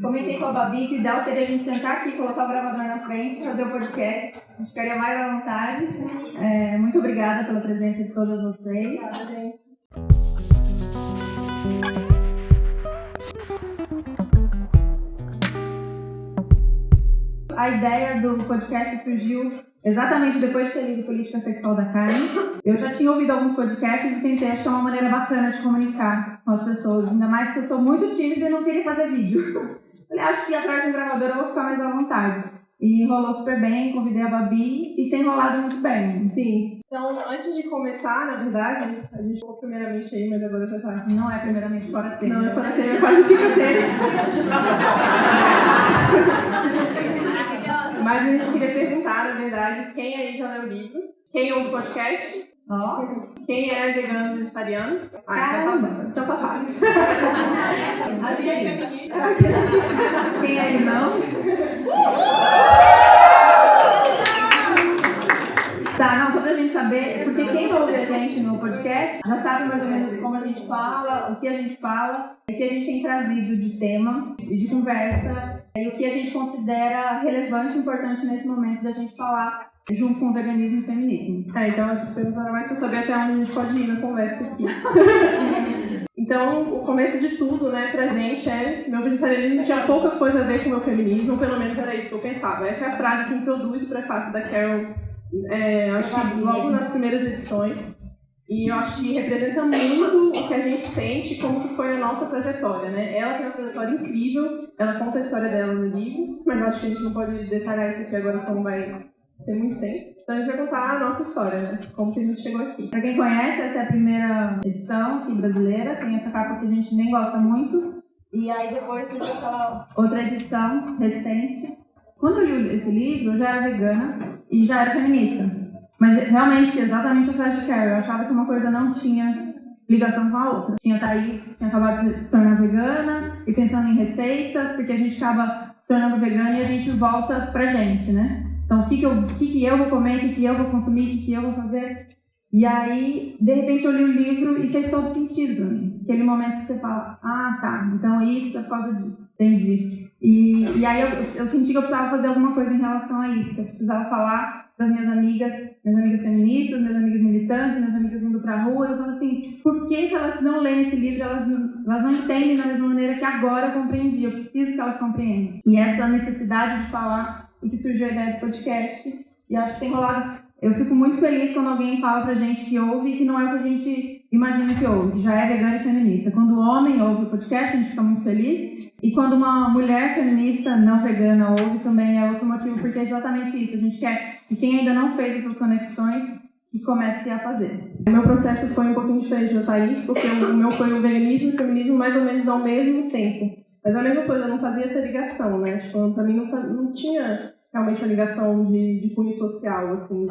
Comentei com a Babi que o ideal seria a gente sentar aqui, colocar o gravador na frente e fazer o podcast. A gente ficaria mais à vontade. Muito obrigada pela presença de todas vocês. Obrigada, gente. A ideia do podcast surgiu exatamente depois de ter lido Política Sexual da Carne. Eu já tinha ouvido alguns podcasts e pensei, acho que é uma maneira bacana de comunicar com as pessoas. Ainda mais que eu sou muito tímida e não queria fazer vídeo. Falei, acho que atrás de um gravador eu vou ficar mais à vontade. E rolou super bem, convidei a Babi e tem rolado muito bem. Sim. Então, antes de começar, na verdade, a gente falou primeiramente aí, mas agora já tá. Não é primeiramente fora tema. Não, é fora tema, quase fica tema. Mas a gente queria perguntar, na verdade, quem aí já leu o livro? Quem ouve o podcast? Quem é vegano vegetariano? Então tá fácil. Acho que é feminista. Quem aí não? Tá, não, só pra gente saber, porque quem ouve a gente no podcast já sabe mais ou menos como a gente fala, o que a gente fala, o que a gente tem trazido de tema e de conversa, e o que a gente considera relevante e importante nesse momento da gente falar junto com o veganismo e o feminismo. Então essas perguntas eram mais pra saber até onde a gente pode ir na conversa aqui. Então, o começo de tudo, né, pra gente meu vegetarianismo tinha pouca coisa a ver com o meu feminismo, pelo menos era isso que eu pensava. Essa é a frase que introduz o prefácio da Carol, acho que logo nas primeiras edições. E eu acho que representa muito o que a gente sente, como que foi a nossa trajetória, né? Ela tem uma trajetória incrível, ela conta a história dela no livro, mas eu acho que a gente não pode detalhar isso aqui agora, como vai ser muito tempo. Então a gente vai contar a nossa história, né? Como que a gente chegou aqui. Pra quem conhece, essa é a primeira edição aqui brasileira, tem essa capa que a gente nem gosta muito. E aí depois surgiu aquela outra edição recente. Quando eu li esse livro, eu já era vegana e já era feminista. Mas realmente, exatamente a frase de Carol, eu achava que uma coisa não tinha ligação com a outra. Tinha a Thaís, que tinha acabado de se tornar vegana, e pensando em receitas, porque a gente acaba se tornando vegana e a gente volta pra gente, né? Então, o que eu vou comer, o que eu vou consumir, o que eu vou fazer. E aí, de repente, eu li o livro e fez todo sentido pra mim. Aquele momento que você fala, tá, então isso é por causa disso, entendi. E aí eu senti que eu precisava fazer alguma coisa em relação a isso, que eu precisava falar das minhas amigas feministas, minhas amigas militantes, minhas amigas indo pra rua. Eu falo assim, por que elas não leem esse livro, elas não entendem da mesma maneira que agora eu compreendi, eu preciso que elas compreendam. E essa necessidade de falar, e que surgiu a ideia do podcast, e acho que tem rolado. Eu fico muito feliz quando alguém fala pra gente que ouve e que não é o que a gente imagina que ouve, que já é vegana e feminista. Quando o homem ouve o podcast, a gente fica muito feliz. E quando uma mulher feminista não vegana ouve, também é outro motivo, porque é exatamente isso. A gente quer que quem ainda não fez essas conexões, que comece a fazer. O meu processo foi um pouquinho diferente da Thaís, porque o meu foi o veganismo e o feminismo mais ou menos ao mesmo tempo. Mas a mesma coisa, eu não fazia essa ligação, né? Tipo, pra mim não tinha realmente a ligação de cunho social, assim,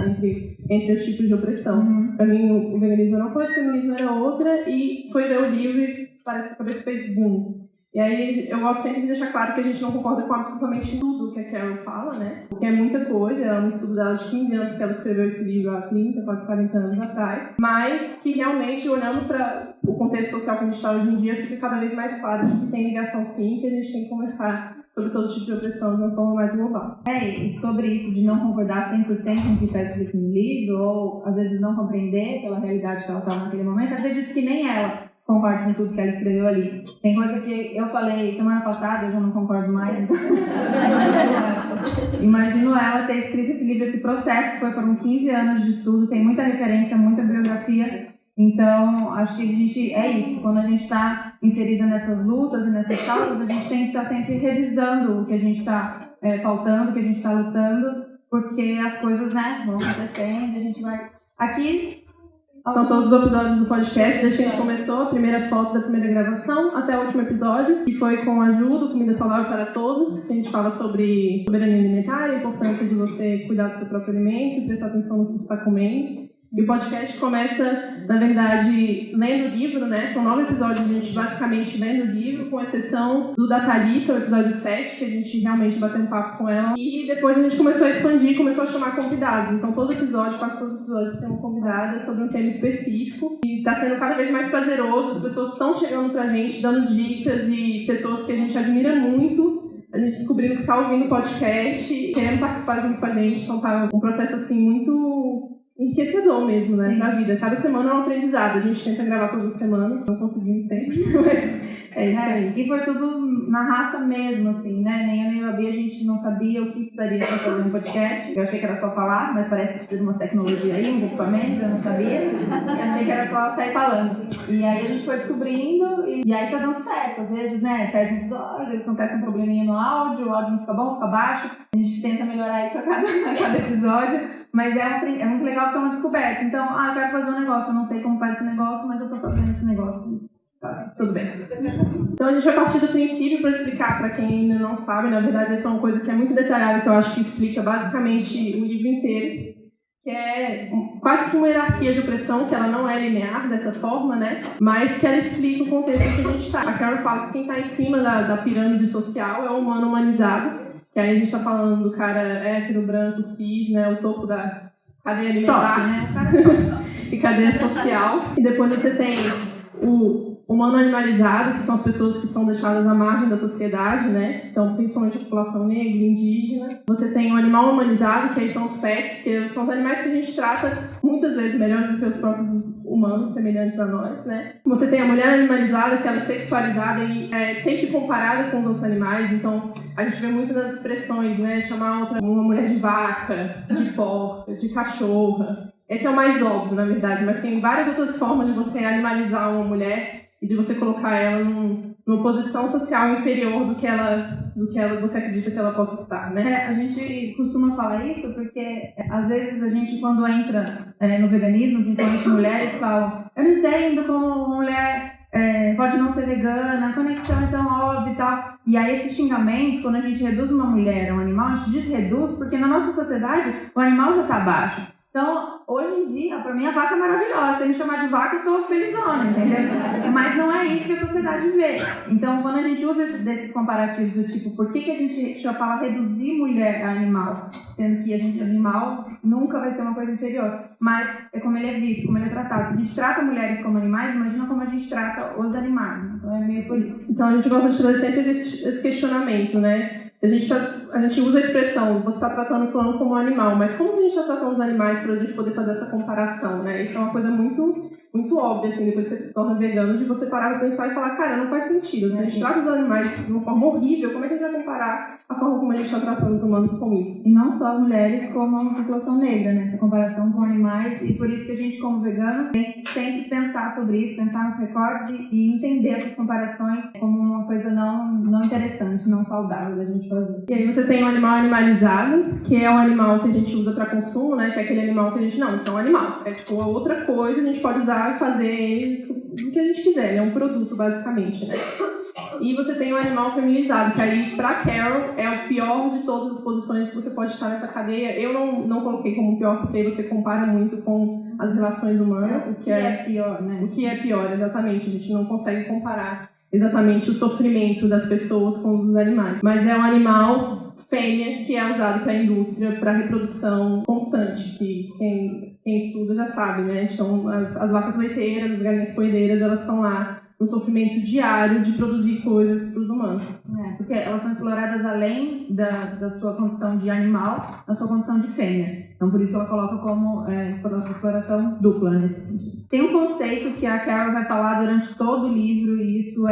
entre os tipos de opressão. Pra mim, o veganismo era uma coisa, o feminismo era outra, e foi ler o livro e parece que a cabeça fez boom. E aí, eu gosto sempre de deixar claro que a gente não concorda com absolutamente tudo que a Carol fala, né? Porque é muita coisa, é um estudo dela de 15 anos que ela escreveu esse livro há 30, quase 40 anos atrás, mas que realmente, olhando para o contexto social que a gente está hoje em dia, fica cada vez mais claro de que tem ligação sim, que a gente tem que conversar sobre todo tipo de opressão de uma forma mais global. E sobre isso de não concordar 100% com o que está escrito no livro, ou às vezes não compreender pela realidade que ela estava naquele momento, acredito que nem ela concordo com tudo que ela escreveu ali. Tem coisa que eu falei semana passada, eu já não concordo mais, então imagino ela ter escrito esse livro, esse processo, que foram 15 anos de estudo, tem muita referência, muita biografia. Então, acho que a gente, é isso, quando a gente está inserida nessas lutas e nessas causas, a gente tem que estar sempre revisando o que a gente está faltando, o que a gente está lutando, porque as coisas, né, vão acontecendo, a gente vai... Aqui... São todos os episódios do podcast, desde que a gente começou, a primeira foto da primeira gravação, até o último episódio, que foi com a Ju, do Comida Saudável para Todos, que a gente fala sobre soberania alimentar, a importância de você cuidar do seu próprio alimento, prestar atenção no que você está comendo. E o podcast começa, na verdade, lendo o livro, né? São 9 episódios, a gente basicamente lendo o livro, com exceção do da Thalita, o episódio 7, que a gente realmente bateu um papo com ela. E depois a gente começou a expandir, começou a chamar convidados. Então todo episódio, quase todos os episódios, tem uma convidada sobre um tema específico. E está sendo cada vez mais prazeroso, as pessoas estão chegando pra gente, dando dicas, e pessoas que a gente admira muito, gente descobrindo que tá ouvindo o podcast, querendo participar junto com a gente. Então tá um processo assim muito enriquecedor mesmo, né, pra vida. Cada semana é um aprendizado. A gente tenta gravar todas as semanas, não conseguimos sempre, mas é isso aí. E foi tudo na raça mesmo, assim, né? Nem eu nem a Bia, a gente não sabia o que precisaria pra fazer um podcast. Eu achei que era só falar, mas parece que precisa de umas tecnologias aí, uns equipamentos, eu não sabia. Eu achei que era só sair falando. E aí a gente foi descobrindo, e aí tá dando certo. Às vezes, né, perde um episódio, acontece um probleminha no áudio, o áudio não fica bom, fica baixo. A gente tenta melhorar isso a cada episódio, mas é muito legal porque é uma descoberta. Então, eu quero fazer um negócio, eu não sei como faz esse negócio, mas eu estou fazendo esse negócio. Tá, tudo bem. Então a gente vai partir do princípio para explicar para quem ainda não sabe. Na verdade, essa é uma coisa que é muito detalhada, que eu acho que explica basicamente o livro inteiro, que é quase que uma hierarquia de opressão, que ela não é linear dessa forma, né? Mas que ela explica o contexto em que a gente está. A Carol fala que quem está em cima da pirâmide social é o humano humanizado, que aí a gente está falando do cara hétero, branco, cis, né? O topo da cadeia alimentar, top, né? O cara e cadeia social. E depois você tem o humano animalizado, que são as pessoas que são deixadas à margem da sociedade, né? Então, principalmente a população negra, indígena. Você tem o animal humanizado, que aí são os pets, que são os animais que a gente trata muitas vezes melhor do que os próprios humanos, semelhantes a nós, né? Você tem a mulher animalizada, que ela é sexualizada e é sempre comparada com os outros animais. Então, a gente vê muito nas expressões, né? Chamar uma mulher de vaca, de porca, de cachorra. Esse é o mais óbvio, na verdade, mas tem várias outras formas de você animalizar uma mulher e de você colocar ela numa posição social inferior do que você acredita que ela possa estar, né? A gente costuma falar isso porque, às vezes, a gente, quando entra no veganismo, principalmente mulheres, falam: eu não entendo como uma mulher pode não ser vegana, a conexão é tão óbvia e tal. E aí, esses xingamentos, quando a gente reduz uma mulher a um animal, a gente desreduz, porque na nossa sociedade o animal já está abaixo. Então, hoje em dia, pra mim, a vaca é maravilhosa. Se ele me chamar de vaca, eu tô felizona, entendeu? Mas não é isso que a sociedade vê. Então, quando a gente usa desses comparativos do tipo, por que a gente já fala reduzir mulher a animal? Sendo que animal nunca vai ser uma coisa inferior. Mas é como ele é visto, como ele é tratado. Se a gente trata mulheres como animais, imagina como a gente trata os animais. Então, é meio por isso. Então, a gente gosta de trazer sempre esse questionamento, né? A gente usa a expressão, você está tratando o fulano como um animal, mas como que a gente está tratando os animais para a gente poder fazer essa comparação, né? Isso é uma coisa muito, muito óbvia, assim, depois que você se torna vegano, de você parar para pensar e falar, cara, não faz sentido. Se a gente trata os animais de uma forma horrível, como é que a gente vai comparar a forma como a gente está tratando os humanos com isso? E não só as mulheres, como a população negra, né? Essa comparação com animais, e por isso que a gente, como vegano, tem que sempre pensar sobre isso, pensar nos recortes e entender essas comparações como uma coisa não interessante, não saudável da gente fazer. E aí você tem o animal animalizado, que é um animal que a gente usa para consumo, né? Que é aquele animal que a gente, não, isso é um animal. É tipo outra coisa, a gente pode usar e fazer ele do que a gente quiser. Ele é um produto, basicamente, né? E você tem o animal feminizado, que aí, pra Carol, é o pior de todas as posições que você pode estar nessa cadeia. Eu não coloquei como pior, porque você compara muito com as relações humanas. O que é pior, né? O que é pior, exatamente. A gente não consegue comparar exatamente o sofrimento das pessoas com os animais. Mas é um animal fêmea que é usado para a indústria, para reprodução constante, que quem estuda já sabe, né? Então, as vacas leiteiras, as galinhas poedeiras, elas estão lá no sofrimento diário de produzir coisas para os humanos. Porque elas são exploradas além da sua condição de animal, na sua condição de fêmea. Então, por isso ela coloca como exploração dupla nesse sentido. Tem um conceito que a Carol vai falar durante todo o livro, e isso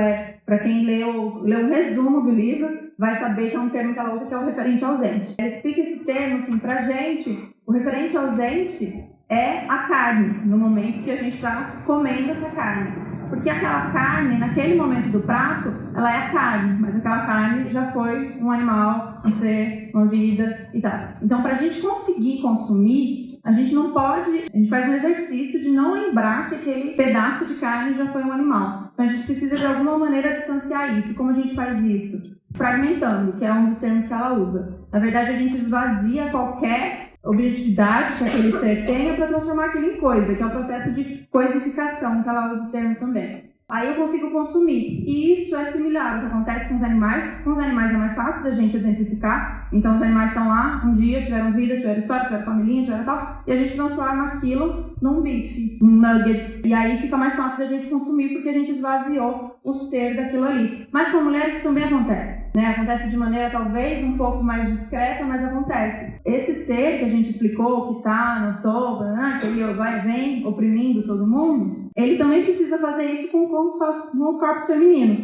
para quem leu um resumo do livro, vai saber que é um termo que ela usa, que é o referente ausente. Ela explica esse termo, assim, pra gente. O referente ausente é a carne, no momento que a gente está comendo essa carne. Porque aquela carne, naquele momento do prato, ela é a carne, mas aquela carne já foi um animal, um ser, uma vida e tal. Então, para a gente conseguir consumir, a gente não pode... A gente faz um exercício de não lembrar que aquele pedaço de carne já foi um animal. Então, a gente precisa, de alguma maneira, distanciar isso. Como a gente faz isso? Fragmentando, que é um dos termos que ela usa. Na verdade, a gente esvazia qualquer objetividade que aquele ser tenha para transformar aquilo em coisa, que é o processo de coisificação, que ela usa o termo também. Aí eu consigo consumir. E isso é similar ao que acontece com os animais. Com os animais é mais fácil da gente exemplificar. Então os animais estão lá, um dia, tiveram vida, tiveram história, tiveram família, tiveram tal, e a gente transforma aquilo num bife, num nuggets. E aí fica mais fácil da gente consumir porque a gente esvaziou o ser daquilo ali. Mas com mulheres isso também acontece. né? Acontece de maneira talvez um pouco mais discreta, mas acontece. Esse ser que a gente explicou, que tá no topo, né? Que ele vai e vem oprimindo todo mundo, ele também precisa fazer isso com os corpos femininos,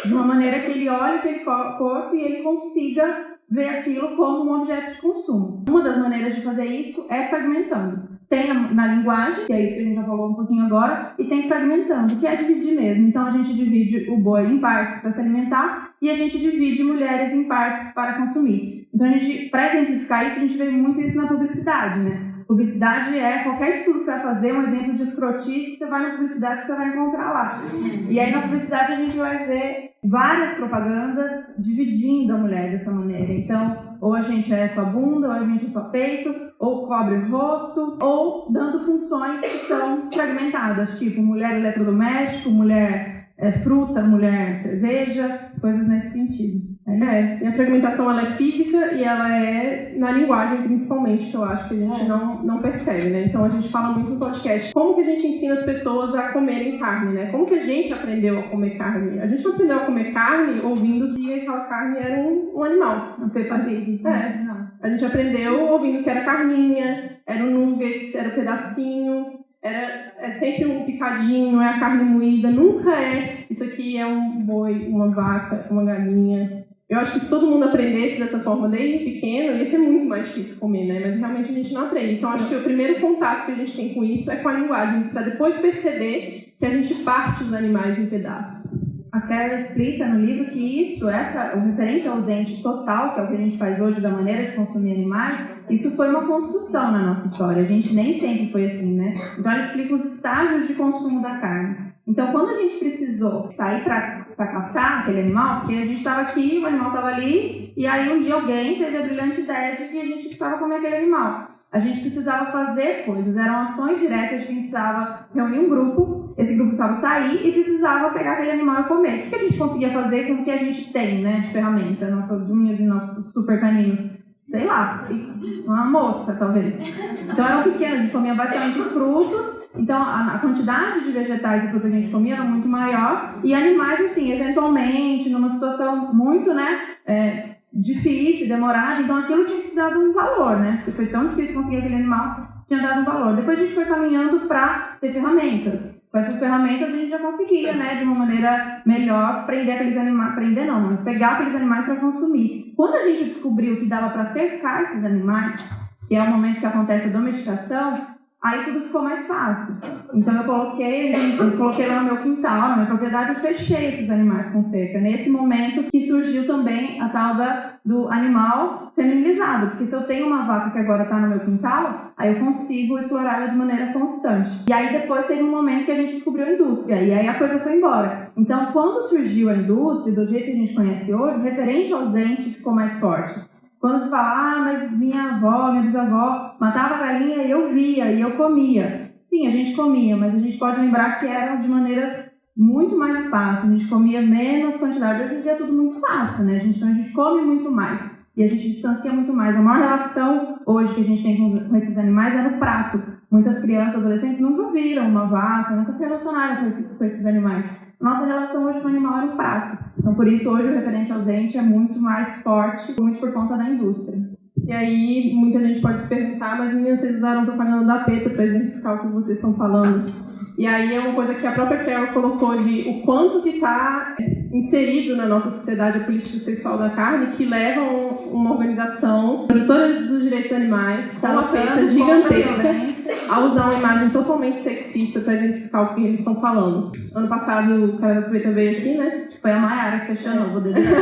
de uma maneira que ele olhe aquele corpo e ele consiga ver aquilo como um objeto de consumo. Uma das maneiras de fazer isso é fragmentando. Tem na linguagem, que é isso que a gente já falou um pouquinho agora, e tem fragmentando, que é dividir mesmo. Então a gente divide o boi em partes para se alimentar e a gente divide mulheres em partes para consumir. Então para exemplificar isso, a gente vê muito isso na publicidade, né? Publicidade é qualquer estudo que você vai fazer, um exemplo de escrotice, você vai na publicidade que você vai encontrar lá. E aí na publicidade a gente vai ver várias propagandas dividindo a mulher dessa maneira. Então, ou a gente é só bunda, ou a gente é só peito, ou cobre o rosto, ou dando funções que são fragmentadas, tipo mulher eletrodoméstico, mulher fruta, mulher cerveja, coisas nesse sentido. E a fragmentação ela é física e ela é na linguagem principalmente, que eu acho que a gente não percebe, né? Então a gente fala muito no podcast como que a gente ensina as pessoas a comerem carne, né? Como que a gente aprendeu a comer carne? A gente não aprendeu a comer carne ouvindo que aquela carne era um animal, um Peppa Pig. A gente aprendeu ouvindo que era carninha, era um nuggets, era um pedacinho, é sempre um picadinho, é a carne moída, nunca é isso aqui é um boi, uma vaca, uma galinha. Eu acho que se todo mundo aprendesse dessa forma desde pequeno, ia ser muito mais difícil comer, né? Mas realmente a gente não aprende. Então acho que o primeiro contato que a gente tem com isso é com a linguagem, para depois perceber que a gente parte os animais em pedaços. A Carol explica no livro que o referente ausente total, que é o que a gente faz hoje da maneira de consumir animais, isso foi uma construção na nossa história. A gente nem sempre foi assim, né? Então ela explica os estágios de consumo da carne. Então quando a gente precisou sair para caçar aquele animal, porque a gente estava aqui, o animal estava ali, e aí um dia alguém teve a brilhante ideia de que a gente precisava comer aquele animal. A gente precisava fazer coisas, eram ações diretas de que a gente precisava reunir um grupo, esse grupo precisava sair e precisava pegar aquele animal e comer. O que a gente conseguia fazer com o que a gente tem, né, de ferramenta, nossas unhas e nossos super caninos? Sei lá, uma mosca, talvez. Então eram pequenos, a gente comia bastante frutos, então a quantidade de vegetais e frutas que a gente comia era muito maior, e animais, assim, eventualmente, numa situação muito, né, difícil, demorada, então aquilo tinha que se dado um valor, né? Porque foi tão difícil conseguir aquele animal, tinha dado um valor. Depois a gente foi caminhando para ter ferramentas. Com essas ferramentas a gente já conseguia, né, de uma maneira melhor, prender aqueles animais, mas pegar aqueles animais para consumir. Quando a gente descobriu que dava para cercar esses animais, que é o momento que acontece a domesticação, aí tudo ficou mais fácil. Então eu coloquei lá no meu quintal, na minha propriedade, e fechei esses animais com cerca. Nesse momento que surgiu também a tal do animal feminilizado, porque se eu tenho uma vaca que agora está no meu quintal, aí eu consigo explorá-la de maneira constante. E aí depois teve um momento que a gente descobriu a indústria, e aí a coisa foi embora. Então quando surgiu a indústria, do jeito que a gente conhece hoje, o referente ausente ficou mais forte. Quando se fala, mas minha avó, minha bisavó matava a galinha e eu via, e eu comia. Sim, a gente comia, mas a gente pode lembrar que era de maneira muito mais fácil. A gente comia menos quantidade. Hoje em dia é tudo muito fácil, né? Então a gente come muito mais e a gente distancia muito mais. A maior relação hoje que a gente tem com esses animais é no prato. Muitas crianças, adolescentes nunca viram uma vaca, nunca se relacionaram com esses animais. Nossa relação hoje com o animal é no prato. Então, por isso, hoje o referente ausente é muito mais forte, muito por conta da indústria. E aí, muita gente pode se perguntar, mas meninas, vocês usaram propaganda da PETA para exemplificar o que vocês estão falando. E aí é uma coisa que a própria Carol colocou de o quanto que está inserido na nossa sociedade a política sexual da carne, que leva uma organização produtora dos direitos animais com uma PETA gigantesca a usar uma imagem totalmente sexista para identificar o que eles estão falando. Ano passado o cara da PETA veio aqui, né? Foi a Mayara que questionou, vou dedicar.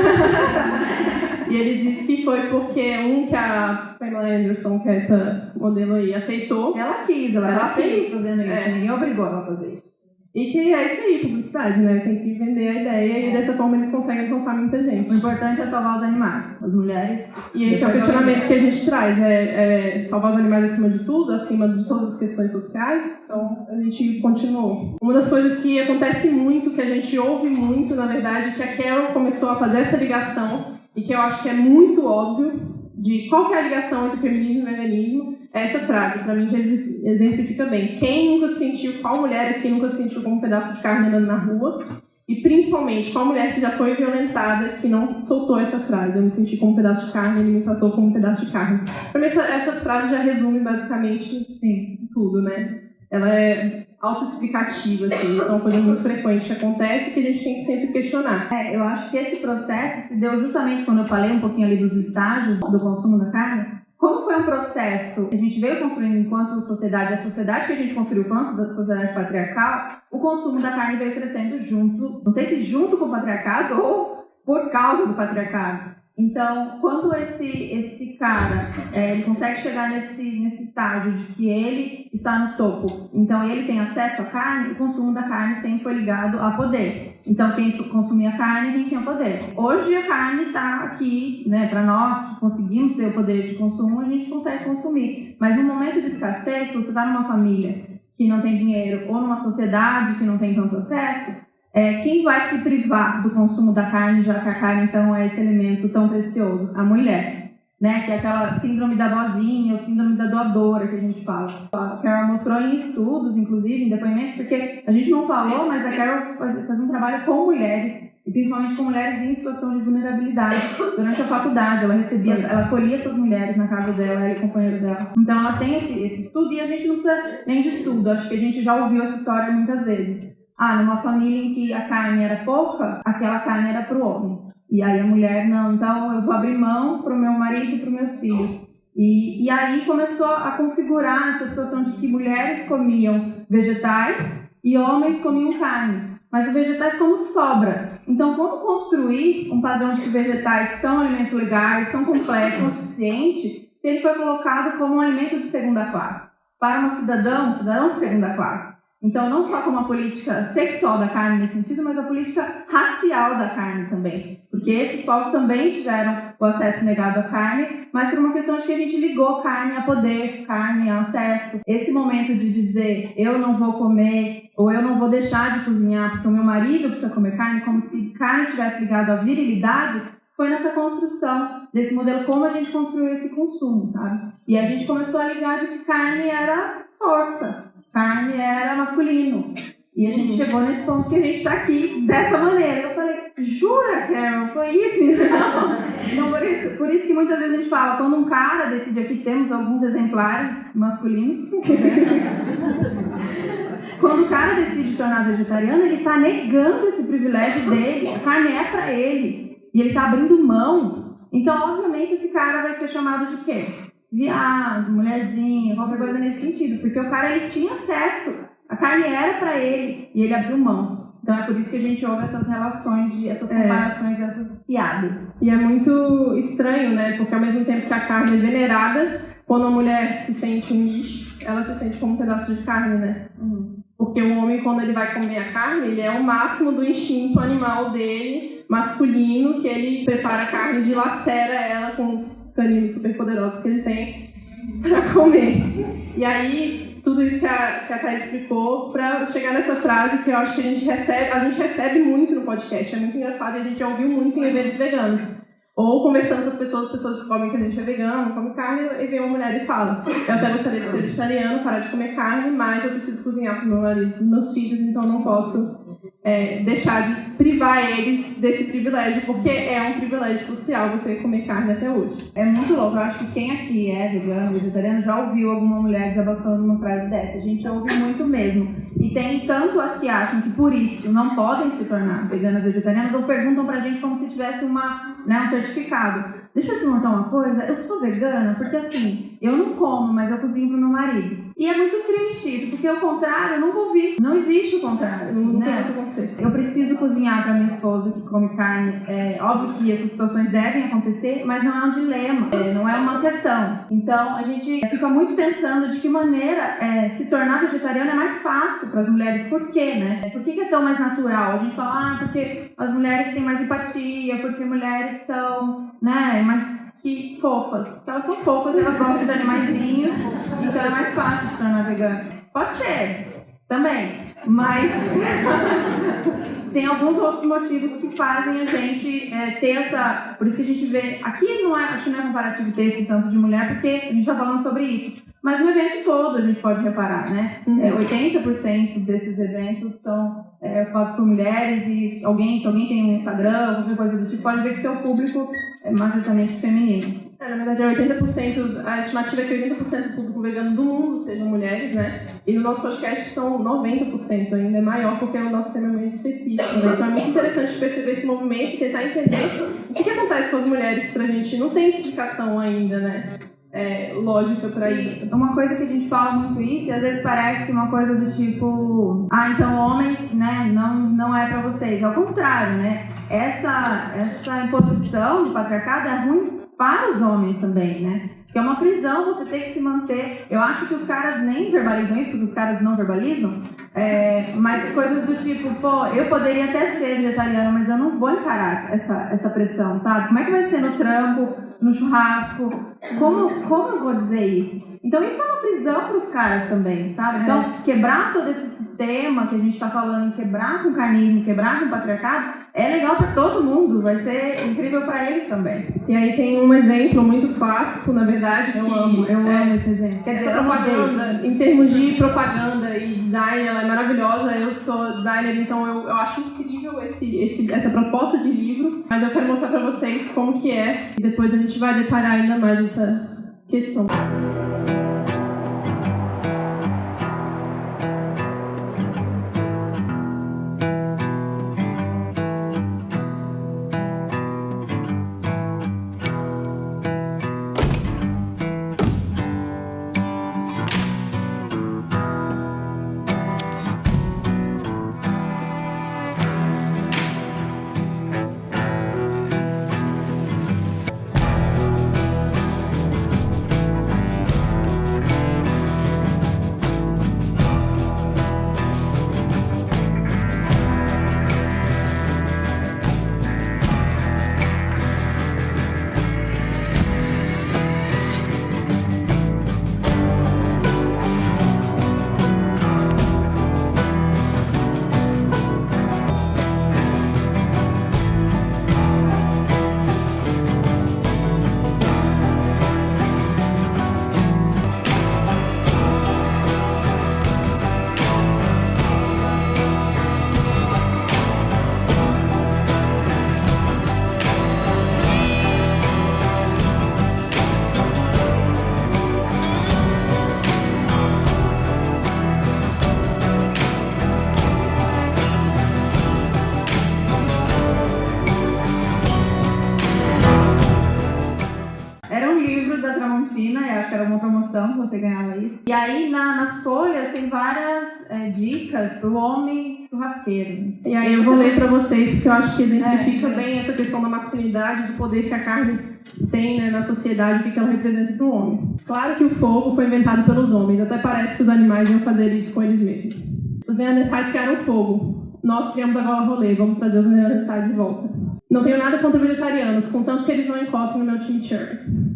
E ele disse que foi porque que a Pamela Anderson, que é essa modelo aí, aceitou. Ela quis, ela fez fazendo isso, ninguém obrigou ela a fazer isso. E que é isso aí, publicidade, né? Tem que vender a ideia e dessa forma eles conseguem alcançar muita gente. O importante é salvar os animais, as mulheres. E esse é o questionamento que a gente traz, é salvar os animais acima de tudo, acima de todas as questões sociais. Então a gente continuou. Uma das coisas que acontece muito, que a gente ouve muito, na verdade, que a Carol começou a fazer essa ligação e que eu acho que é muito óbvio de qual que é a ligação entre feminismo e veganismo. Essa frase, pra mim, já exemplifica bem. Quem nunca se sentiu, qual mulher aqui nunca se sentiu como um pedaço de carne andando na rua E principalmente com a mulher que já foi violentada, que não soltou essa frase. Eu me senti como um pedaço de carne, ele me tratou como um pedaço de carne. Pra mim, essa frase já resume basicamente tudo, né? Ela é autoexplicativa, assim. Isso é uma coisa muito frequente que acontece, que a gente tem que sempre questionar. Eu acho que esse processo se deu justamente quando eu falei um pouquinho ali dos estágios do consumo da carne. Como foi um processo que a gente veio construindo enquanto sociedade, a sociedade que a gente construiu enquanto da sociedade patriarcal, o consumo da carne veio crescendo junto, não sei se junto com o patriarcado ou por causa do patriarcado. Então, quando esse cara ele consegue chegar nesse estágio de que ele está no topo, então ele tem acesso à carne, o consumo da carne sempre foi ligado a poder. Então, quem consumia carne, quem tinha poder. Hoje a carne está aqui, né, para nós que conseguimos ter o poder de consumo, a gente consegue consumir. Mas no momento de escassez, se você está numa família que não tem dinheiro ou numa sociedade que não tem tanto acesso, quem vai se privar do consumo da carne, já que a carne, então, é esse elemento tão precioso? A mulher, né? Que é aquela síndrome da vozinha, ou síndrome da doadora que a gente fala. A Carol mostrou em estudos, inclusive, em depoimentos, porque a gente não falou, mas a Carol faz um trabalho com mulheres, e principalmente com mulheres em situação de vulnerabilidade. Durante a faculdade, ela acolhia essas mulheres na casa dela, ela e o companheiro dela. Então, ela tem esse estudo, e a gente não precisa nem de estudo, acho que a gente já ouviu essa história muitas vezes. Numa família em que a carne era pouca, aquela carne era para o homem. E aí a mulher, não, então eu vou abrir mão para o meu marido e para os meus filhos. E aí começou a configurar essa situação de que mulheres comiam vegetais e homens comiam carne. Mas os vegetais como sobra. Então, como construir um padrão de que vegetais são alimentos legais, são complexos o suficiente, se ele foi colocado como um alimento de segunda classe? Para um cidadão de segunda classe. Então, não só como a política sexual da carne nesse sentido, mas a política racial da carne também. Porque esses povos também tiveram o acesso negado à carne, mas por uma questão de que a gente ligou carne a poder, carne a acesso. Esse momento de dizer, eu não vou comer, ou eu não vou deixar de cozinhar porque o meu marido precisa comer carne, como se carne tivesse ligado à virilidade, foi nessa construção desse modelo, como a gente construiu esse consumo, sabe? E a gente começou a ligar de que carne era força. Carne era masculino. E a gente chegou nesse ponto que a gente está aqui, dessa maneira. Eu falei, jura, Carol? Foi isso? Não, por isso que muitas vezes a gente fala, quando um cara decide, aqui temos alguns exemplares masculinos, quando o cara decide tornar vegetariano, ele está negando esse privilégio dele. A carne é para ele. E ele está abrindo mão. Então, obviamente, esse cara vai ser chamado de quê? Viado, mulherzinha, qualquer coisa nesse sentido, porque o cara ele tinha acesso, a carne era para ele e ele abriu mão. Então é por isso que a gente ouve essas relações, essas comparações, essas piadas. E é muito estranho, né? Porque ao mesmo tempo que a carne é venerada, quando a mulher se sente um lixo, ela se sente como um pedaço de carne, né? Porque o homem, quando ele vai comer a carne, ele é o máximo do instinto animal dele, masculino, que ele prepara a carne e dilacera ela com os caninos super poderosos que ele tem para comer. E aí, tudo isso que a Thaís explicou para chegar nessa frase que eu acho que a gente recebe muito no podcast. É muito engraçado e a gente já ouviu muito em eventos veganos. Ou conversando com as pessoas descobrem que a gente é vegano, não come carne, e vem uma mulher e fala, eu até gostaria de ser vegetariano, parar de comer carne, mas eu preciso cozinhar para o meu marido e para os meus filhos, então não posso deixar de privar eles desse privilégio, porque é um privilégio social você comer carne até hoje. É muito louco, eu acho que quem aqui é vegano, vegetariano, já ouviu alguma mulher desabafando uma frase dessa. A gente já ouve muito mesmo. E tem tanto as que acham que por isso não podem se tornar veganas, vegetarianas, ou perguntam pra gente como se tivesse um certificado. Deixa eu te contar uma coisa, eu sou vegana porque assim, eu não como, mas eu cozinho pro meu marido. E é muito triste isso, porque o contrário eu nunca ouvi. Não existe o contrário, assim, né? Eu preciso cozinhar pra minha esposa que come carne. É óbvio que essas situações devem acontecer, mas não é um dilema, não é uma questão. Então a gente fica muito pensando de que maneira se tornar vegetariano é mais fácil para as mulheres. Por quê, né? Por que é tão mais natural? A gente fala, porque as mulheres têm mais empatia, porque mulheres são, né, mais que fofas. Porque elas são fofas, elas gostam de animaizinhos, então é mais fácil se tornar vegana. Pode ser. Também, mas tem alguns outros motivos que fazem a gente ter essa... Por isso que a gente vê... Aqui acho que não é comparativo ter esse tanto de mulher, porque a gente está falando sobre isso. Mas no evento todo a gente pode reparar, né? 80% desses eventos são ocupados por mulheres e se alguém tem um Instagram, qualquer coisa do tipo, pode ver que seu público é majoritariamente feminino. Na verdade, 80%, a estimativa é que 80% do público vegano do mundo sejam mulheres, né? E no nosso podcast são 90%, ainda é maior porque o nosso tema é meio específico, né? Então é muito interessante perceber esse movimento e tentar entender o que acontece com as mulheres pra gente. Não tem explicação ainda, né? Lógica pra isso. Uma coisa que a gente fala muito isso, e às vezes parece uma coisa do tipo, então homens, né, não é pra vocês. Ao contrário, né? Essa imposição de patriarcado é ruim para os homens também, né? Porque é uma prisão, você tem que se manter... Eu acho que os caras nem verbalizam isso, porque os caras não verbalizam, mas coisas do tipo, pô, eu poderia até ser vegetariana, mas eu não vou encarar essa pressão, sabe? Como é que vai ser no trampo, no churrasco? Como eu vou dizer isso? Então isso é uma prisão para os caras também, sabe? Então, quebrar todo esse sistema que a gente está falando, quebrar com o carnismo, quebrar com o patriarcado, é legal para todo mundo, vai ser incrível para eles também. E aí tem um exemplo muito clássico, na verdade, eu amo esse exemplo. Quer dizer, propaganda, em termos de propaganda e design, ela é maravilhosa. Eu sou designer, então eu acho incrível essa proposta de livro, mas eu quero mostrar para vocês como que é, e depois a gente vai detalhar ainda mais essa questão. Acho que era uma promoção que você ganhava isso. E aí nas folhas tem várias dicas pro homem churrasqueiro. E aí eu vou ler pra vocês, porque eu acho que exemplifica bem essa questão da masculinidade, do poder que a carne tem, né, na sociedade, o que ela representa pro homem. Claro que o fogo foi inventado pelos homens, até parece que os animais iam fazer isso com eles mesmos. Os neandertais criaram fogo. Nós criamos agora rolê, vamos trazer os neandertais de volta. Não tenho nada contra vegetarianos, contanto que eles não encostem no meu chimichurri.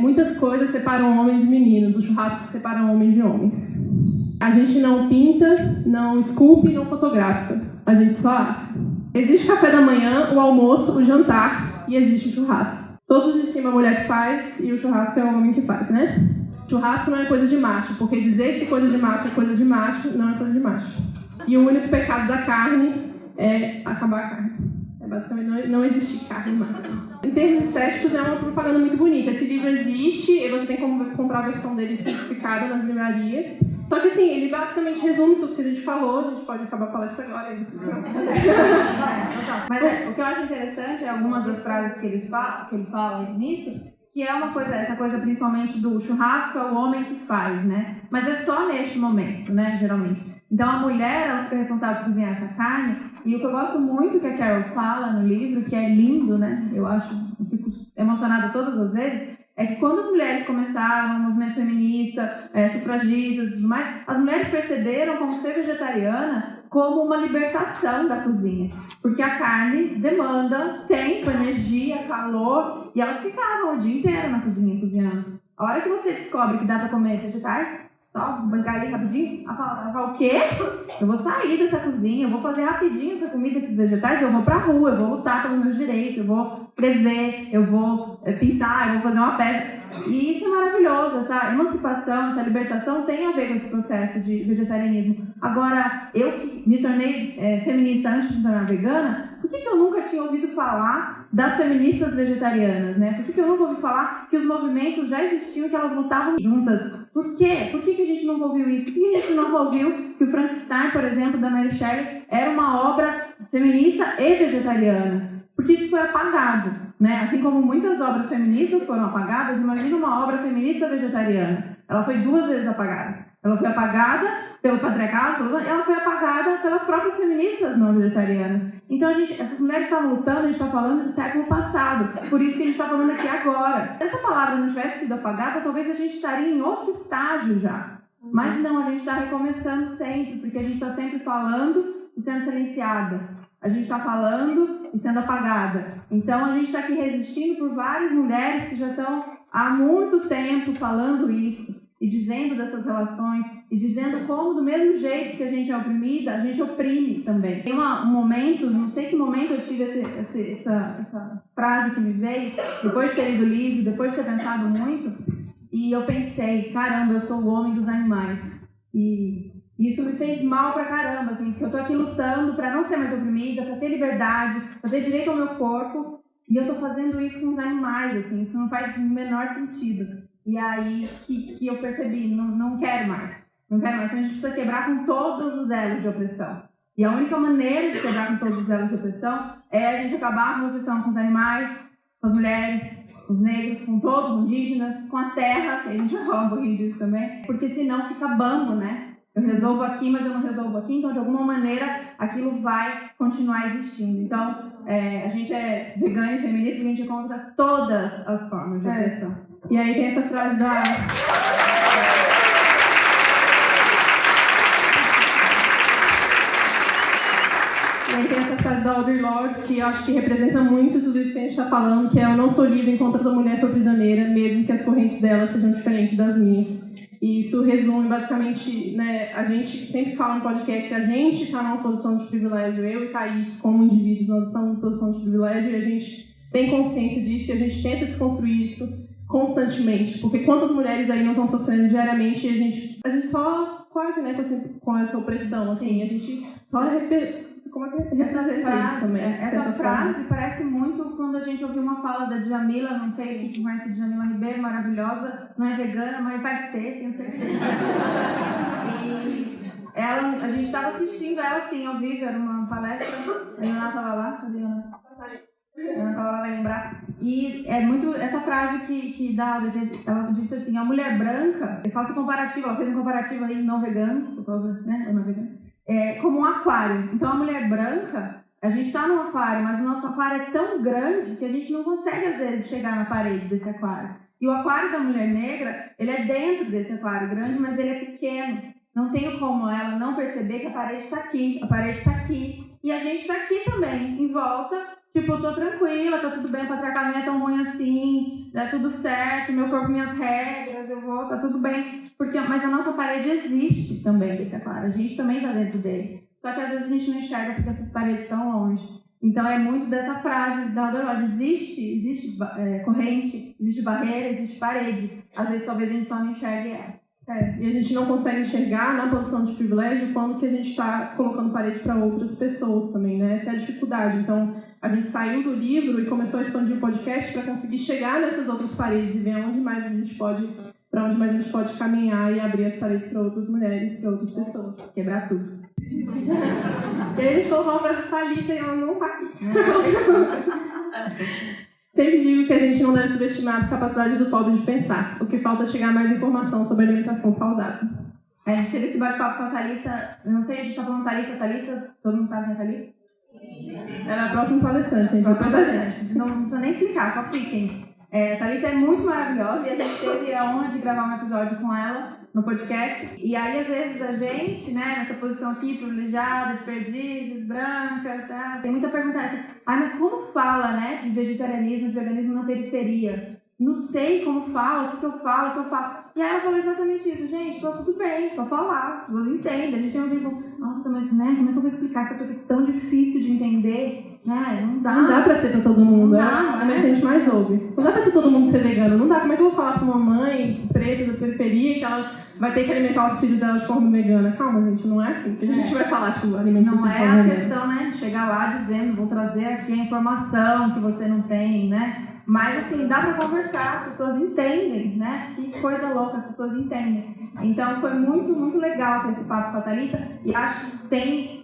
Muitas coisas separam homens de meninos, os churrascos separam homens de homens. A gente não pinta, não esculpe, não fotografa. A gente só assa. Existe café da manhã, o almoço, o jantar e existe o churrasco. Todos de cima a mulher que faz e o churrasco é o homem que faz, né? Churrasco não é coisa de macho, porque dizer que coisa de macho é coisa de macho não é coisa de macho. E o único pecado da carne é acabar a carne. Basicamente não existe carne mais. Em termos estéticos, é uma propaganda muito bonita. Esse livro existe e você tem como comprar a versão dele simplificada nas livrarias. Só que assim, ele basicamente resume tudo que a gente falou. A gente pode acabar a palestra agora. Mas o que eu acho interessante é algumas das frases que ele fala nisso, que é uma coisa, essa coisa principalmente do churrasco é o homem que faz, né? Mas é só neste momento, né, geralmente. Então a mulher, ela fica responsável por cozinhar essa carne, e o que eu gosto muito que a Carol fala no livro, que é lindo, né, eu fico emocionada todas as vezes, é que quando as mulheres começaram o movimento feminista, sufragistas e tudo mais, as mulheres perceberam como ser vegetariana como uma libertação da cozinha, porque a carne demanda tempo, energia, calor, e elas ficavam o dia inteiro na cozinha cozinhando. A hora que você descobre que dá para comer vegetais, Só bancar ali rapidinho. Ela fala, o quê? Eu vou sair dessa cozinha, eu vou fazer rapidinho essa comida, esses vegetais, eu vou pra rua, eu vou lutar pelos meus direitos, eu vou escrever, eu vou pintar, eu vou fazer uma peça. E isso é maravilhoso, essa emancipação, essa libertação tem a ver com esse processo de vegetarianismo. Agora, eu que me tornei feminista antes de me tornar vegana, por que eu nunca tinha ouvido falar das feministas vegetarianas, né? Por que eu nunca ouvi falar que os movimentos já existiam e que elas lutavam juntas? Por quê? Por que a gente nunca ouviu isso? Por que a gente nunca ouviu que o Frankenstein, por exemplo, da Mary Shelley, era uma obra feminista e vegetariana? Porque isso foi apagado, né? Assim como muitas obras feministas foram apagadas, imagina uma obra feminista vegetariana. Ela foi 2 vezes apagada. Ela foi apagada pelo patriarcado, e ela foi apagada pelas próprias feministas não vegetarianas. Então, essas mulheres estavam lutando, a gente está falando do século passado, por isso que a gente está falando aqui agora. Se essa palavra não tivesse sido apagada, talvez a gente estaria em outro estágio já. Mas não, a gente está recomeçando sempre, porque a gente está sempre falando e sendo silenciada. A gente está falando e sendo apagada. Então, a gente está aqui resistindo por várias mulheres que já estão há muito tempo falando isso, e dizendo dessas relações, e dizendo como, do mesmo jeito que a gente é oprimida, a gente oprime também. Tem um momento, não sei que momento eu tive essa frase que me veio, depois de ter lido o livro, depois de ter pensado muito, e eu pensei, caramba, eu sou o homem dos animais. E isso me fez mal pra caramba, assim, porque eu tô aqui lutando pra não ser mais oprimida, pra ter liberdade, pra ter direito ao meu corpo, e eu tô fazendo isso com os animais, assim, isso não faz o menor sentido. E aí que eu percebi, não quero mais. Não quero mais. Então a gente precisa quebrar com todos os elos de opressão. E a única maneira de quebrar com todos os elos de opressão é a gente acabar com a opressão com os animais, com as mulheres, com os negros, com todos os indígenas, com a terra, que a gente vai falar um pouquinho disso também, porque senão fica bambo, né? Eu resolvo aqui, mas eu não resolvo aqui, então de alguma maneira aquilo vai continuar existindo. Então, a gente é vegano e feminista, a gente é contra todas as formas de opressão. E aí tem essa frase da... E aí tem essa frase da Audre Lorde, que eu acho que representa muito tudo isso que a gente está falando, que é: eu não sou livre enquanto a mulher for prisioneira, mesmo que as correntes dela sejam diferentes das minhas. E isso resume basicamente, né, a gente sempre fala no podcast, a gente está numa posição de privilégio, eu e Thaís, como indivíduos, nós estamos numa posição de privilégio e a gente tem consciência disso e a gente tenta desconstruir isso constantemente, porque quantas mulheres aí não estão sofrendo diariamente e a gente só corre, né, com essa opressão, assim, a gente só como é que essa frase parece muito quando a gente ouviu uma fala da Djamila, não sei aqui que conhece a Djamila Ribeiro, maravilhosa, não é vegana, mas vai ser, tenho certeza. E a gente estava assistindo ela assim, ao vivo, era uma palestra, a Ana estava lá, cadê a Ana? Ela vai lembrar. E é muito essa frase que ela disse assim: a mulher branca, eu faço comparativo, ela fez um comparativo aí não vegano, por causa, né, não vegano, como um aquário. Então a mulher branca, a gente está num aquário, mas o nosso aquário é tão grande que a gente não consegue às vezes chegar na parede desse aquário. E o aquário da mulher negra, ele é dentro desse aquário grande, mas ele é pequeno. Não tem como ela não perceber que a parede está aqui, a parede está aqui, e a gente está aqui também, em volta. Tipo, eu tô tranquila, tá tudo bem, o patriarcado não é tão ruim assim, dá tudo certo, meu corpo, minhas regras, eu vou, tá tudo bem. Mas a nossa parede existe também, desse aquário, a gente também tá dentro dele. Só que às vezes a gente não enxerga porque essas paredes estão longe. Então é muito dessa frase da Audre Lorde: existe corrente, existe barreira, existe parede. Às vezes talvez a gente só não enxergue ela. E a gente não consegue enxergar na posição de privilégio quando que a gente está colocando parede para outras pessoas também, né? Essa é a dificuldade. Então, a gente saiu do livro e começou a expandir o podcast para conseguir chegar nessas outras paredes e ver para onde mais a gente pode caminhar e abrir as paredes para outras mulheres, para outras pessoas. Quebrar tudo. E aí a gente colocou uma frase da Thalita e ela não está aqui. Sempre digo que a gente não deve subestimar a capacidade do pobre de pensar. O que falta é chegar mais informação sobre alimentação saudável. A gente teve esse bate-papo com a Thalita, não sei, a gente está falando Thalita, todo mundo sabe quem é a Thalita? Ela é a próxima palestrante, gente. Não precisa nem explicar, só fiquem. A Thalita é muito maravilhosa e a gente teve a honra de gravar um episódio com ela no podcast. E aí, às vezes, a gente, né, nessa posição aqui, privilegiada, de perdizes, brancas, tá? Tem muita pergunta assim: mas como fala, né, de vegetarianismo, de veganismo na periferia? não sei como falo, o que eu falo, E aí ela falou exatamente isso, gente, tá tudo bem, só falar, as pessoas entendem. A gente tem um tempo, nossa, mas né, como é que eu vou explicar essa coisa tão difícil de entender? Né? Não dá pra ser pra todo mundo, é o que a gente mais ouve. Não dá pra ser todo mundo ser vegano, não dá. Como é que eu vou falar pra uma mãe preta da periferia que ela vai ter que alimentar os filhos dela de forma vegana? Calma, gente, não é assim. A gente vai falar, tipo, alimentação não é a questão, né, de chegar lá dizendo, vou trazer aqui a informação que você não tem, né? Mas, assim, dá para conversar, as pessoas entendem, né? Que coisa louca, as pessoas entendem. Então, foi muito, muito legal ter esse papo com a Thalita. E acho que tem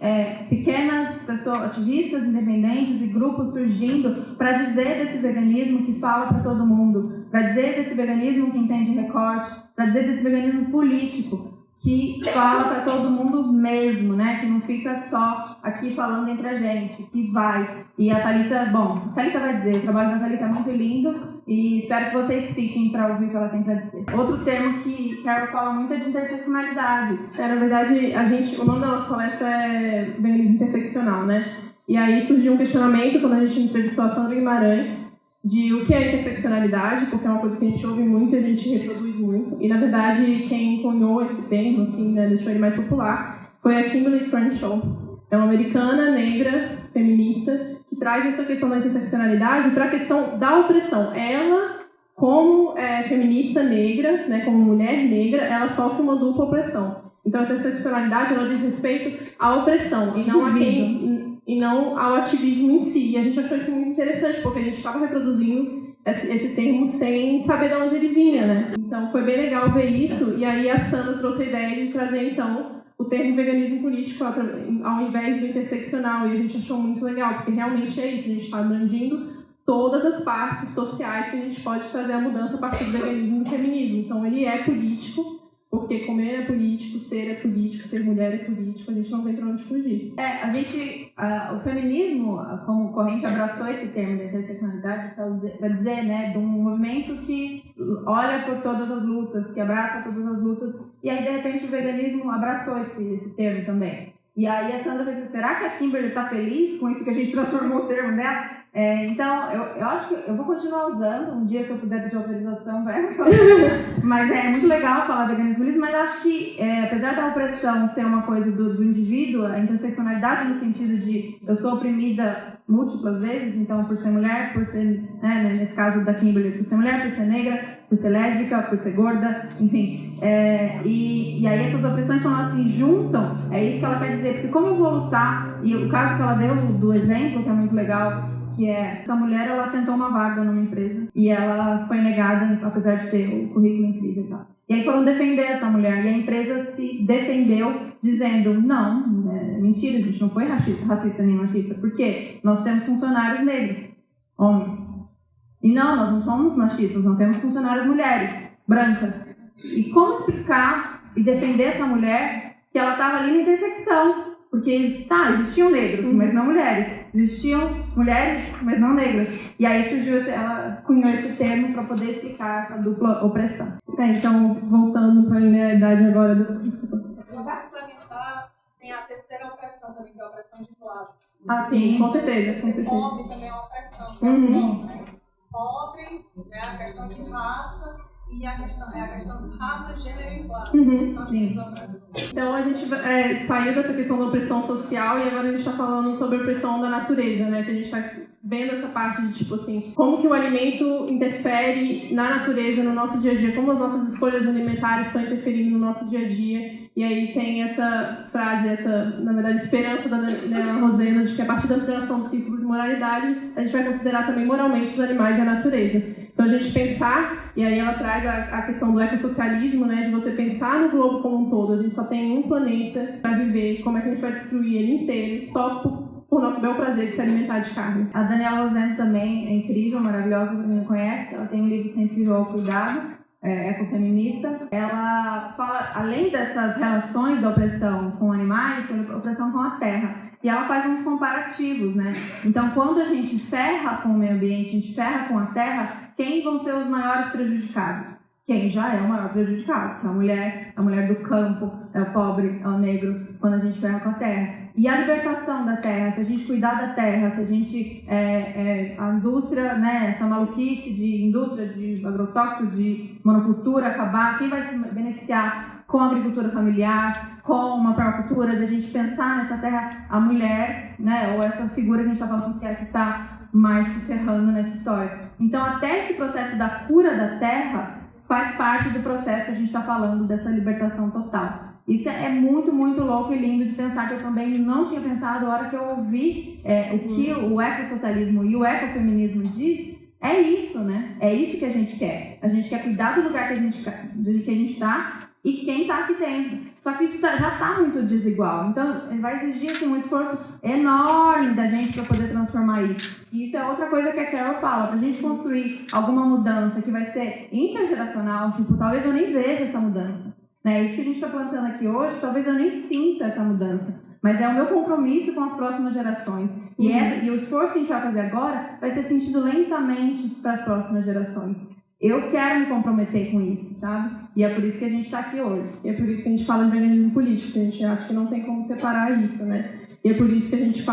pequenas pessoas, ativistas independentes e grupos surgindo para dizer desse veganismo que fala para todo mundo, para dizer desse veganismo que entende recorte, para dizer desse veganismo político, que fala para todo mundo mesmo, né? Que não fica só aqui falando entre a gente, que vai. E a Thalita, a Thalita vai dizer, o trabalho da Thalita é muito lindo e espero que vocês fiquem para ouvir o que ela tem para dizer. Outro termo que Carol fala muito é de interseccionalidade. Na verdade, o nome da nossa palestra é veganismo interseccional, né? E aí surgiu um questionamento quando a gente entrevistou a Sandra Guimarães, de o que é interseccionalidade, porque é uma coisa que a gente ouve muito e a gente reproduz muito. E, na verdade, quem cunhou esse termo, assim, né, deixou ele mais popular, foi a Kimberly Crenshaw. É uma americana, negra, feminista, que traz essa questão da interseccionalidade para a questão da opressão. Ela, como feminista negra, né, como mulher negra, ela sofre uma dupla opressão. Então, a interseccionalidade, ela diz respeito à opressão, e não ao ativismo em si. E a gente achou isso muito interessante, porque a gente estava reproduzindo esse termo sem saber de onde ele vinha, né? Então foi bem legal ver isso, e aí a Sandra trouxe a ideia de trazer, então, o termo veganismo político ao invés do interseccional, e a gente achou muito legal, porque realmente é isso, a gente está abrangindo todas as partes sociais que a gente pode trazer a mudança a partir do veganismo e do feminismo. Então ele é político, porque comer é político, ser mulher é político, a gente não tem pra onde fugir. O feminismo, como corrente, abraçou esse termo da interseccionalidade para dizer, né, de um movimento que olha por todas as lutas, que abraça todas as lutas, e aí, de repente, o veganismo abraçou esse termo também. E aí a Sandra pensou, será que a Kimberly está feliz com isso que a gente transformou o termo dela? Então, eu acho que eu vou continuar usando, um dia se eu puder pedir autorização, mas é muito legal falar de veganismo, mas acho que, apesar da opressão ser uma coisa do indivíduo, a interseccionalidade no sentido de eu sou oprimida múltiplas vezes, então por ser mulher, por ser, né, nesse caso da Kimberly, por ser mulher, por ser negra, por ser lésbica, por ser gorda, enfim. E aí essas opressões, quando elas se juntam, é isso que ela quer dizer, porque como eu vou lutar, e o caso que ela deu do exemplo, que é muito legal, que essa mulher, ela tentou uma vaga numa empresa e ela foi negada, apesar de ter o currículo incrível e tal. E aí foram defender essa mulher, e a empresa se defendeu dizendo, não, mentira, a gente não foi racista nem machista, porque nós temos funcionários negros, homens. E não, nós não somos machistas, não temos funcionárias mulheres, brancas. E como explicar e defender essa mulher que ela estava ali na intersecção? Porque, existiam negros, mas não mulheres. Existiam mulheres, mas não negras. E aí surgiu ela cunhou esse termo para poder explicar a dupla opressão. Então, voltando para a linearidade agora do... Desculpa. Para complementar, tem a terceira opressão também, que é a opressão de classe. Sim, com certeza. Ser pobre também é uma opressão. Né? Pobre, né? A questão de raça, e a questão de raça, gênero e classe. Então a gente saiu dessa questão da opressão social e agora a gente está falando sobre a opressão da natureza, né? Que a gente está vendo essa parte de tipo assim, como que o alimento interfere na natureza, no nosso dia a dia, como as nossas escolhas alimentares estão interferindo no nosso dia a dia. E aí tem essa frase, na verdade, esperança da Ana Rosena, de que a partir da ampliação do ciclo de moralidade, a gente vai considerar também moralmente os animais e a natureza. Então a gente pensar, e aí ela traz a questão do ecossocialismo, né, de você pensar no globo como um todo. A gente só tem um planeta para viver, como é que a gente vai destruir ele inteiro, só por nosso bel prazer de se alimentar de carne. A Daniela Roseno também é incrível, maravilhosa, quem não conhece. Ela tem um livro Sensível ao Cuidado, ecofeminista. Ela fala, além dessas relações da opressão com animais, a opressão com a terra. E ela faz uns comparativos, né? Então, quando a gente ferra com o meio ambiente, a gente ferra com a terra, quem vão ser os maiores prejudicados? quem já é o maior prejudicado, que é a mulher do campo, é o pobre, é o negro, quando a gente ferra com a terra. E a libertação da terra, se a gente cuidar da terra, se a gente, a indústria, né, essa maluquice de indústria de agrotóxico, de monocultura acabar, quem vai se beneficiar com a agricultura familiar, com uma permacultura, da gente pensar nessa terra, a mulher, né, ou essa figura que a gente está falando que é a que está mais se ferrando nessa história. Então, até esse processo da cura da terra faz parte do processo que a gente está falando dessa libertação total. Isso é muito, muito louco e lindo de pensar, que eu também não tinha pensado a hora que eu ouvi o que o ecossocialismo e o ecofeminismo diz. É isso, né? É isso que a gente quer. A gente quer cuidar do lugar que a gente está e quem está aqui dentro. Só que isso já está muito desigual. Então, vai exigir assim, um esforço enorme da gente para poder transformar isso. E isso é outra coisa que a Carol fala. Para a gente construir alguma mudança que vai ser intergeracional, tipo, talvez eu nem veja essa mudança. Né? Isso que a gente está plantando aqui hoje, talvez eu nem sinta essa mudança. Mas é o meu compromisso com as próximas gerações. E o esforço que a gente vai fazer agora vai ser sentido lentamente para as próximas gerações. Eu quero me comprometer com isso, sabe? E é por isso que a gente está aqui hoje. E é por isso que a gente fala de veganismo político, que a gente acha que não tem como separar isso, né? E é por isso que a gente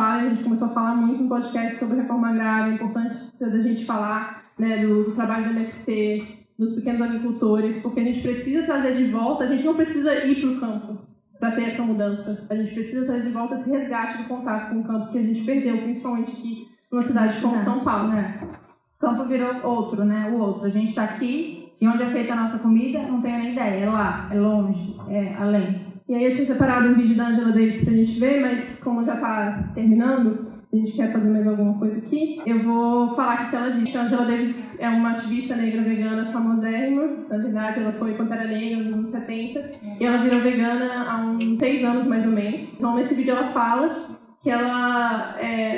começou a falar muito no podcast sobre reforma agrária, é importante da gente falar, né, do trabalho do MST, dos pequenos agricultores, porque a gente precisa trazer de volta, a gente não precisa ir para o campo para ter essa mudança. A gente precisa trazer de volta esse resgate do contato com o campo que a gente perdeu, principalmente aqui numa cidade como São Paulo. O campo virou outro, né? O outro. A gente está aqui e onde é feita a nossa comida, não tenho nem ideia. É lá, é longe, é além. E aí eu tinha separado um vídeo da Angela Davis pra gente ver, mas como já está terminando, a gente quer fazer mais alguma coisa aqui, eu vou falar o que ela disse. A Angela Davis é uma ativista negra vegana famosérrima. Na verdade, ela foi Pantera Negra nos anos 70 e ela virou vegana há uns 6 anos, mais ou menos. Então, nesse vídeo ela fala que ela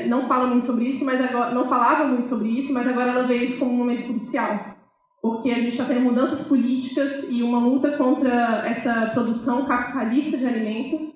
não fala muito sobre isso, mas agora, não falava muito sobre isso, mas agora ela vê isso como um momento crucial. Porque a gente está tendo mudanças políticas e uma luta contra essa produção capitalista de alimentos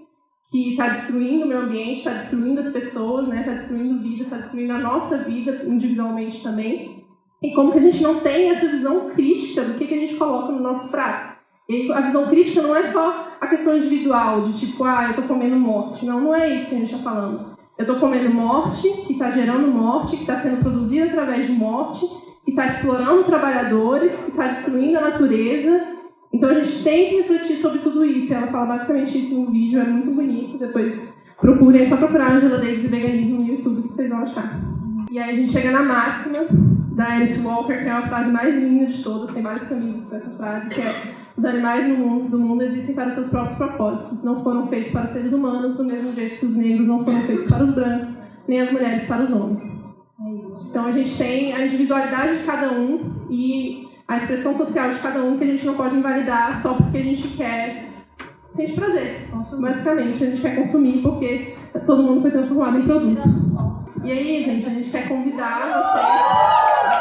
que está destruindo o meio ambiente, está destruindo as pessoas, né? Está destruindo vidas, está destruindo a nossa vida individualmente também. E como que a gente não tem essa visão crítica do que a gente coloca no nosso prato. E a visão crítica não é só a questão individual, de tipo, eu estou comendo morte. Não, não é isso que a gente está falando. Eu estou comendo morte, que está gerando morte, que está sendo produzida através de morte, que está explorando trabalhadores, que está destruindo a natureza. Então a gente tem que refletir sobre tudo isso. Ela fala basicamente isso no vídeo, é muito bonito. Depois procurem, é só procurar Angela Davis e veganismo no YouTube que vocês vão achar. E aí a gente chega na máxima da Alice Walker, que é a frase mais linda de todas. Tem várias camisas com essa frase, que é: os animais do mundo existem para os seus próprios propósitos. Não foram feitos para os seres humanos, do mesmo jeito que os negros não foram feitos para os brancos, nem as mulheres para os homens. Então a gente tem a individualidade de cada um e a expressão social de cada um, que a gente não pode invalidar só porque a gente quer, sente prazer. Basicamente, a gente quer consumir porque todo mundo foi transformado em produto. E aí, gente, a gente quer convidar vocês...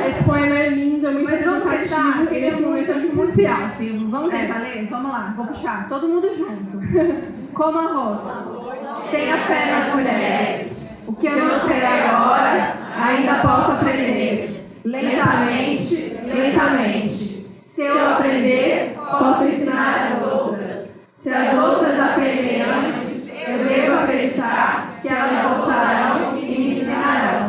Esse poema é lindo, é muito representativo e nesse momento é crucial. Vamos tentar ler? Vamos lá, vou puxar. Todo mundo junto. Coma arroz. Tenha fé nas mulheres. O que eu não sei agora, ainda posso aprender. Lentamente, lentamente. Se eu aprender, posso ensinar as outras. Se as outras aprenderem antes, eu devo acreditar que elas voltarão e me ensinarão.